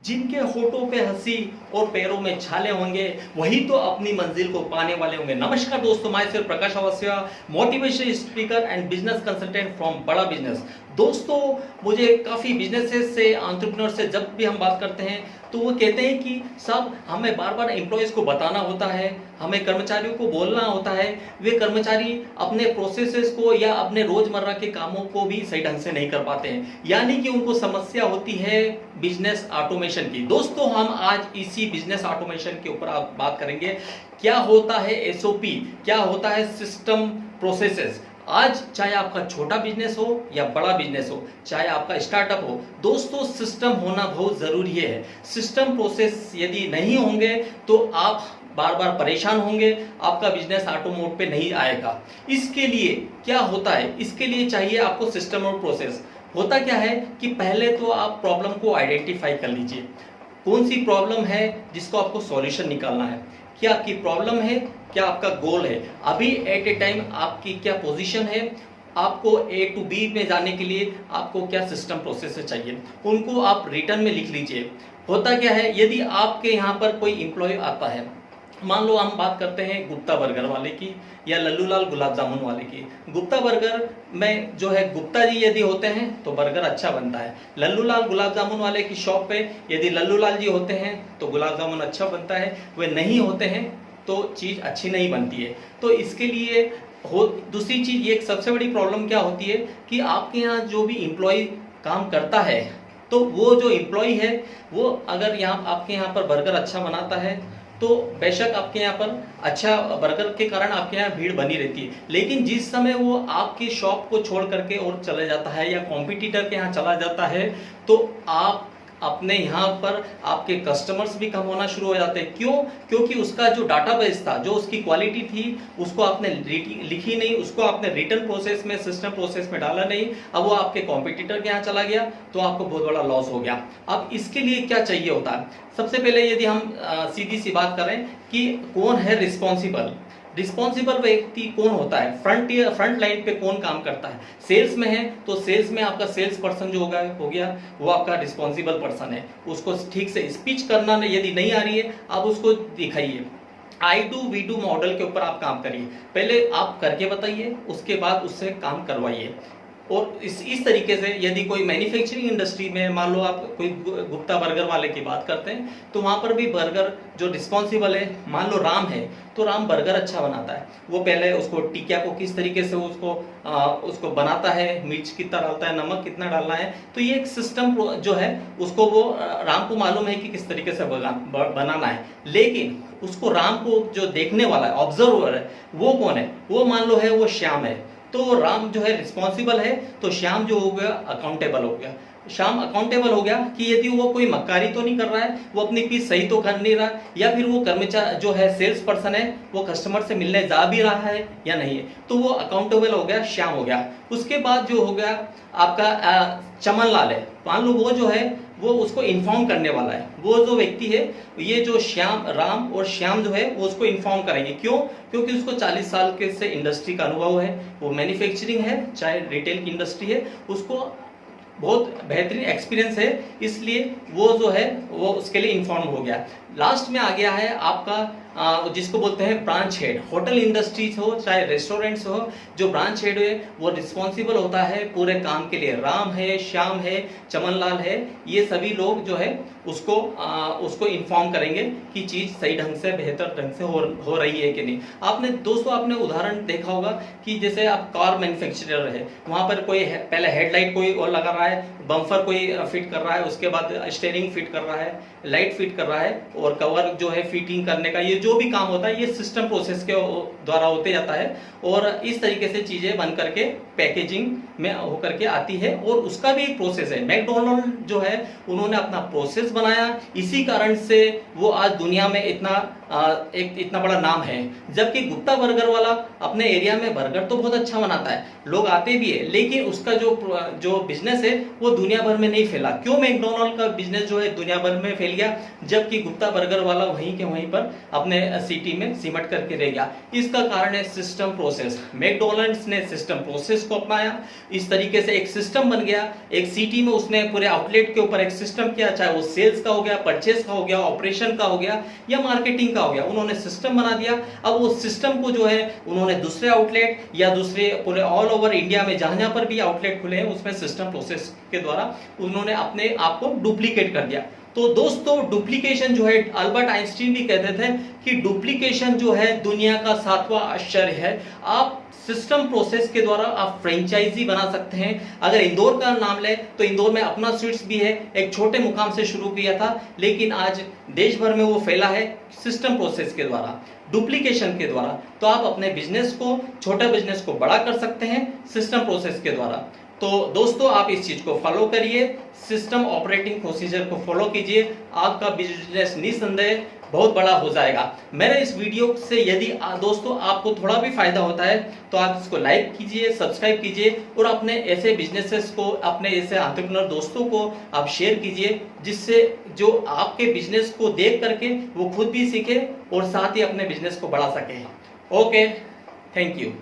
जिनके होठों पे हंसी और पैरों में छाले होंगे वही तो अपनी मंजिल को पाने वाले होंगे। नमस्कार दोस्तों, मैं सिर्फ Prakash Awasthi, motivation speaker and business consultant from Bada Business. दोस्तों, मुझे काफ़ी बिजनेसेस से, एंटरप्रेन्योर से जब भी हम बात करते हैं तो वो कहते हैं कि साहब हमें बार बार एम्प्लॉयज़ को बताना होता है, हमें कर्मचारियों को बोलना होता है, वे कर्मचारी अपने प्रोसेसेस को या अपने रोजमर्रा के कामों को भी सही ढंग से नहीं कर पाते हैं, यानी कि उनको समस्या होती है बिजनेस ऑटोमेशन की। दोस्तों, हम आज इसी बिजनेस ऑटोमेशन के ऊपर आप बात करेंगे। क्या होता है एसओपी, क्या होता है सिस्टम प्रोसेसेस। आज चाहे आपका छोटा बिजनेस हो या बड़ा बिजनेस हो, चाहे आपका स्टार्टअप हो, दोस्तों सिस्टम होना बहुत जरूरी है। सिस्टम प्रोसेस यदि नहीं होंगे तो आप बार बार परेशान होंगे, आपका बिजनेस ऑटो मोड पे नहीं आएगा। इसके लिए क्या होता है, इसके लिए चाहिए आपको सिस्टम और प्रोसेस। होता क्या है कि पहले तो आप प्रॉब्लम को आइडेंटिफाई कर लीजिए, कौन सी प्रॉब्लम है जिसको आपको सॉल्यूशन निकालना है, क्या आपकी प्रॉब्लम है, क्या आपका गोल है, अभी एट ए टाइम आपकी क्या पोजीशन है, आपको ए टू बी में जाने के लिए आपको क्या सिस्टम प्रोसेस चाहिए, उनको आप रिटर्न में लिख लीजिए। होता क्या है, यदि आपके यहाँ पर कोई एम्प्लॉय आता है, मान लो हम बात करते हैं गुप्ता बर्गर वाले की या लल्लूलाल गुलाब जामुन वाले की। गुप्ता बर्गर में जो है गुप्ता जी यदि होते हैं तो बर्गर अच्छा बनता है। लल्लूलाल गुलाब जामुन वाले की शॉप पे यदि लल्लूलाल जी होते हैं तो गुलाब जामुन अच्छा बनता है, वे नहीं होते हैं तो चीज़ अच्छी नहीं बनती है। तो इसके लिए दूसरी चीज़, ये सबसे बड़ी प्रॉब्लम क्या होती है कि आपके यहाँ जो भी एम्प्लॉय काम करता है, तो वो जो एम्प्लॉय है वो अगर यहाँ आपके यहाँ पर बर्गर अच्छा बनाता है तो बेशक आपके यहाँ पर अच्छा बर्गर के कारण आपके यहाँ भीड़ बनी रहती है। लेकिन जिस समय वो आपकी शॉप को छोड़ करके और चले जाता है या कॉम्पिटिटर के यहाँ चला जाता है तो आप अपने यहाँ पर आपके कस्टमर्स भी कम होना शुरू हो जाते हैं। क्यों? क्योंकि उसका जो डाटाबेस था, जो उसकी क्वालिटी थी, उसको आपने लिखी नहीं, उसको आपने रिटर्न प्रोसेस में, सिस्टम प्रोसेस में डाला नहीं। अब वो आपके कॉम्पिटिटर के यहाँ चला गया तो आपको बहुत बड़ा लॉस हो गया। अब इसके लिए क्या चाहिए होता है, सबसे पहले यदि हम सीधी सी बात करें कि कौन है रिस्पॉन्सिबल व्यक्ति कौन होता है, फ्रंट लाइन पे कौन काम करता है। सेल्स में है तो सेल्स में आपका सेल्स पर्सन जो हो गया वो आपका रिस्पॉन्सिबल पर्सन है। उसको ठीक से स्पीच करना यदि नहीं आ रही है, आप उसको दिखाइए। I do we do model के ऊपर आप काम करिए, पहले आप करके बताइए, उसके बाद उससे काम करवाइए। और इस तरीके से यदि कोई मैन्युफैक्चरिंग इंडस्ट्री में, मान लो आप कोई गुप्ता बर्गर वाले की बात करते हैं, तो वहाँ पर भी बर्गर जो रिस्पॉन्सिबल है, मान लो राम है, तो राम बर्गर अच्छा बनाता है। वो पहले उसको टिकिया को किस तरीके से उसको बनाता है, मिर्च कितना डालता है, नमक कितना डालना है, तो ये एक सिस्टम जो है उसको वो राम को मालूम है कि किस तरीके से बनाना है। लेकिन उसको राम को जो देखने वाला है, ऑब्जर्वर है, वो कौन है, वो मान लो है वो श्याम है। तो राम जो है रिस्पॉन्सिबल है, तो श्याम जो हो गया अकाउंटेबल हो गया। श्याम अकाउंटेबल हो गया कि यदि वो कोई मक्कारी तो नहीं कर रहा है, वो अपनी फीस सही तो कर नहीं रहा, या फिर वो कर्मचारी जो है सेल्स पर्सन है वो कस्टमर से मिलने जा भी रहा है या नहीं है, तो वो अकाउंटेबल हो गया, श्याम हो गया। उसके बाद जो हो गया आपका चमन लाल है, मान लो वो जो है वो उसको इन्फॉर्म करने वाला है। वो जो व्यक्ति है, ये जो राम और श्याम जो है वो उसको इन्फॉर्म करेंगे। क्यों? क्योंकि उसको 40 साल के से इंडस्ट्री का अनुभव है, वो मैन्युफैक्चरिंग है चाहे रिटेल की इंडस्ट्री है, उसको बहुत बेहतरीन एक्सपीरियंस है, इसलिए वो जो है वो उसके लिए इन्फॉर्म हो गया। लास्ट में आ गया है आपका जिसको बोलते हैं ब्रांच हेड। होटल इंडस्ट्रीज हो चाहे रेस्टोरेंट्स हो, जो ब्रांच हेड है वो रिस्पॉन्सिबल होता है पूरे काम के लिए। राम है, श्याम है, चमनलाल है, ये सभी लोग जो है उसको इन्फॉर्म करेंगे कि चीज़ सही ढंग से, बेहतर ढंग से हो रही है कि नहीं। आपने उदाहरण देखा होगा कि जैसे आप कार मैन्युफैक्चरर है, वहाँ पर कोई पहले हेडलाइट कोई और लगा रहा है, बम्फर कोई फिट कर रहा है, उसके बाद स्टीयरिंग फिट कर रहा है, लाइट फिट कर रहा है, और कवर जो है फिटिंग करने का, ये जो भी काम होता है ये सिस्टम प्रोसेस के द्वारा होते जाता है। और इस तरीके से चीजें बन करके पैकेजिंग में होकर के आती है, और उसका भी एक प्रोसेस है। मैकडोनल्ड जो है उन्होंने अपना प्रोसेस बनाया, इसी कारण से वो आज दुनिया में इतना बड़ा नाम है। जबकि गुप्ता बर्गर वाला अपने एरिया में बर्गर तो बहुत अच्छा बनाता है, लोग आते भी है, लेकिन उसका जो बिजनेस है वो दुनिया भर में नहीं फैला। क्यों मैकडॉनल्ड का बिजनेस जो है दुनिया भर में फैल गया, जबकि गुप्ता बर्गर वाला वहीं के वहीं पर अपने सिटी में सिमट करके रह गया? इसका कारण है सिस्टम प्रोसेस। मैकडॉनल्ड्स ने सिस्टम प्रोसेस को अपनाया, इस तरीके से एक सिस्टम बन गया। एक सिटी में उसने पूरे आउटलेट के ऊपर एक सिस्टम किया, चाहे वो सेल्स का हो गया, परचेस का हो गया, ऑपरेशन का हो गया या मार्केटिंग का हो गया, उन्होंने सिस्टम बना दिया। अब वो सिस्टम को जो है उन्होंने दूसरे आउटलेट या दूसरे पूरे ऑल ओवर इंडिया में जहां जहां पर भी आउटलेट खुले हैं उसमें सिस्टम प्रोसेस के द्वारा उन्होंने अपने आप को डुप्लीकेट कर दिया। तो दोस्तों डुप्लीकेशन जो है, अल्बर्ट आइंस्टीन भी कहते थे कि डुप्लीकेशन जो है दुनिया का 7वां आश्चर्य है। आप सिस्टम प्रोसेस के द्वारा आप फ्रेंचाइजी बना सकते हैं। अगर इंदौर का नाम ले तो इंदौर में अपना स्वीट्स भी है, एक छोटे मुकाम से शुरू किया था, लेकिन आज देश भर में वो फैला है सिस्टम प्रोसेस के द्वारा, डुप्लीकेशन के द्वारा। तो आप अपने बिजनेस को, छोटा बिजनेस को बड़ा कर सकते हैं सिस्टम प्रोसेस के द्वारा। तो दोस्तों आप इस चीज को फॉलो करिए, सिस्टम ऑपरेटिंग प्रोसीजर को फॉलो कीजिए, आपका बिजनेस निसंदेह बहुत बड़ा हो जाएगा। मेरे इस वीडियो से यदि दोस्तों आपको थोड़ा भी फायदा होता है तो आप इसको लाइक कीजिए, सब्सक्राइब कीजिए और अपने ऐसे बिजनेसेस को, अपने ऐसे एंटरप्रेन्योर दोस्तों को आप शेयर कीजिए, जिससे जो आपके बिजनेस को देख करके वो खुद भी सीखे और साथ ही अपने बिजनेस को बढ़ा सके। Okay, thank you.